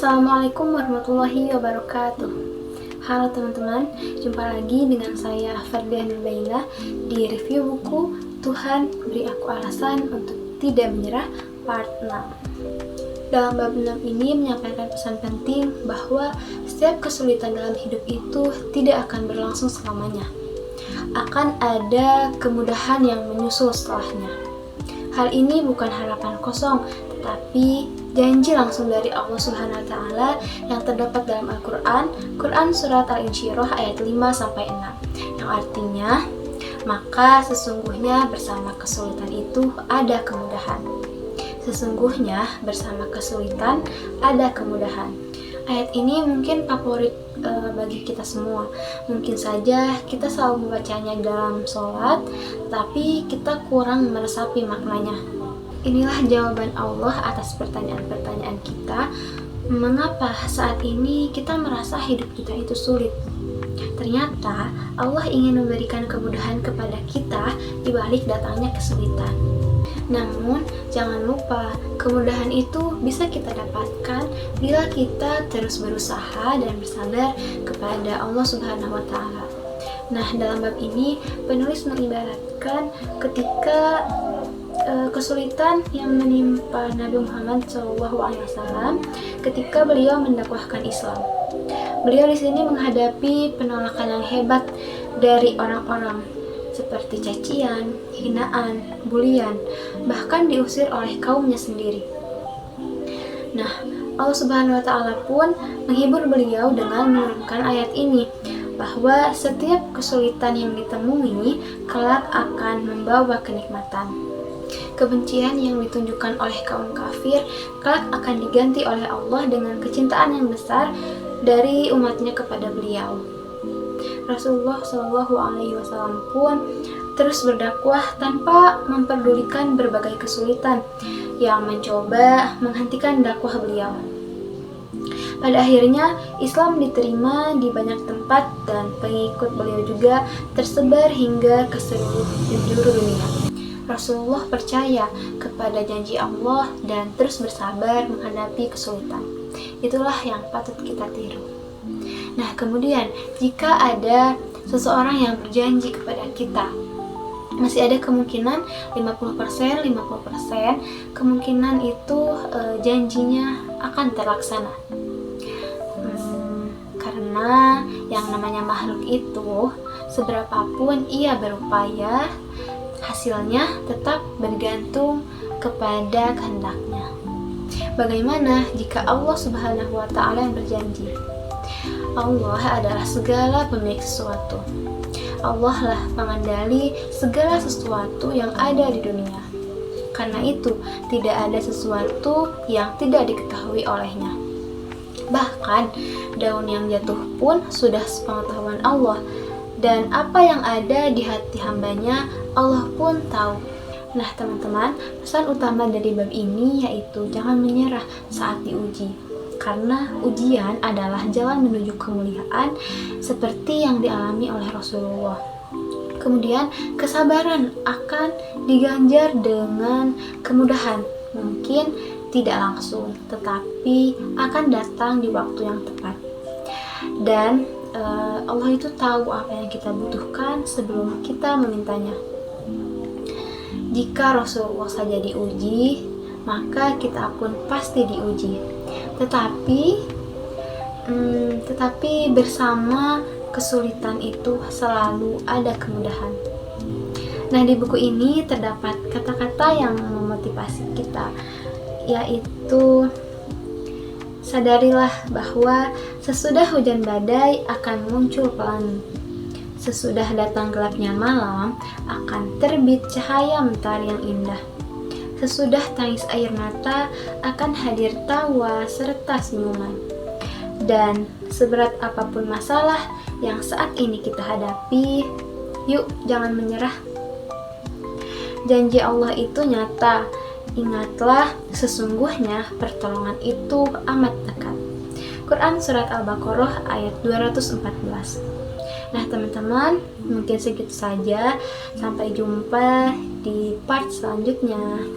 Assalamualaikum warahmatullahi wabarakatuh. Halo teman-teman, jumpa lagi dengan saya Fardiah Nurbainah di review buku Tuhan Beri Aku Alasan Untuk Tidak Menyerah Part 6. Dalam bab 6 ini menyampaikan pesan penting bahwa setiap kesulitan dalam hidup itu tidak akan berlangsung selamanya. Akan ada kemudahan yang menyusul setelahnya. Hal ini bukan harapan kosong, tetapi janji langsung dari Allah Subhanahu wa taala yang terdapat dalam Al-Qur'an, Quran surat Al-Insyirah ayat 5-6, yang artinya, maka sesungguhnya bersama kesulitan itu ada kemudahan. Sesungguhnya bersama kesulitan ada kemudahan. Ayat ini mungkin favorit bagi kita semua. Mungkin saja kita selalu membacanya dalam sholat, tapi kita kurang meresapi maknanya. Inilah jawaban Allah atas pertanyaan-pertanyaan kita, mengapa saat ini kita merasa hidup kita itu sulit. Ternyata Allah ingin memberikan kemudahan kepada kita di balik datangnya kesulitan. Namun, jangan lupa, kemudahan itu bisa kita dapatkan bila kita terus berusaha dan bersabar kepada Allah Subhanahu wa taala. Nah, dalam bab ini penulis mengibaratkan ketika kesulitan yang menimpa Nabi Muhammad SAW ketika beliau mendakwahkan Islam. Beliau di sini menghadapi penolakan yang hebat dari orang-orang seperti cacian, hinaan, bulian, bahkan diusir oleh kaumnya sendiri. Nah, Allah Subhanahu wa taala pun menghibur beliau dengan menurunkan ayat ini, bahwa setiap kesulitan yang ditemui kelak akan membawa kenikmatan. Kebencian yang ditunjukkan oleh kaum kafir kelak akan diganti oleh Allah dengan kecintaan yang besar dari umatnya kepada beliau. Rasulullah SAW pun terus berdakwah tanpa memperdulikan berbagai kesulitan yang mencoba menghentikan dakwah beliau. Pada akhirnya Islam diterima di banyak tempat dan pengikut beliau juga tersebar hingga ke seluruh penjuru dunia. Rasulullah percaya kepada janji Allah dan terus bersabar menghadapi kesulitan. Itulah yang patut kita tiru. Nah, kemudian jika ada seseorang yang berjanji kepada kita, masih ada kemungkinan 50% kemungkinan itu janjinya akan terlaksana. Karena yang namanya makhluk itu, seberapapun ia berupaya, hasilnya tetap bergantung kepada kehendaknya. Bagaimana jika Allah Subhanahu wa taala yang berjanji? Allah adalah segala pemilik sesuatu. Allah lah pengendali segala sesuatu yang ada di dunia. Karena itu, tidak ada sesuatu yang tidak diketahui olehnya. Bahkan, daun yang jatuh pun sudah sepengetahuan Allah. Dan apa yang ada di hati hambanya, Allah pun tahu. Nah teman-teman, pesan utama dari bab ini yaitu jangan menyerah saat diuji. Karena ujian adalah jalan menuju kemuliaan seperti yang dialami oleh Rasulullah. Kemudian kesabaran akan diganjar dengan kemudahan. Mungkin tidak langsung, tetapi akan datang di waktu yang tepat. Dan Allah itu tahu apa yang kita butuhkan sebelum kita memintanya. Jika Rasulullah saja diuji, maka kita pun pasti diuji. Tetapi bersama kesulitan itu selalu ada kemudahan. Nah, di buku ini terdapat kata-kata yang memotivasi kita, yaitu sadarilah bahwa sesudah hujan badai akan muncul pelangi. Sesudah datang gelapnya malam akan terbit cahaya mentari yang indah. Sesudah tangis air mata akan hadir tawa serta senyuman. Dan seberat apapun masalah yang saat ini kita hadapi, yuk jangan menyerah. Janji Allah itu nyata. Ingatlah, sesungguhnya pertolongan itu amat dekat. Quran surat Al-Baqarah ayat 214. Nah teman-teman, mungkin segitu saja. Sampai jumpa di part selanjutnya.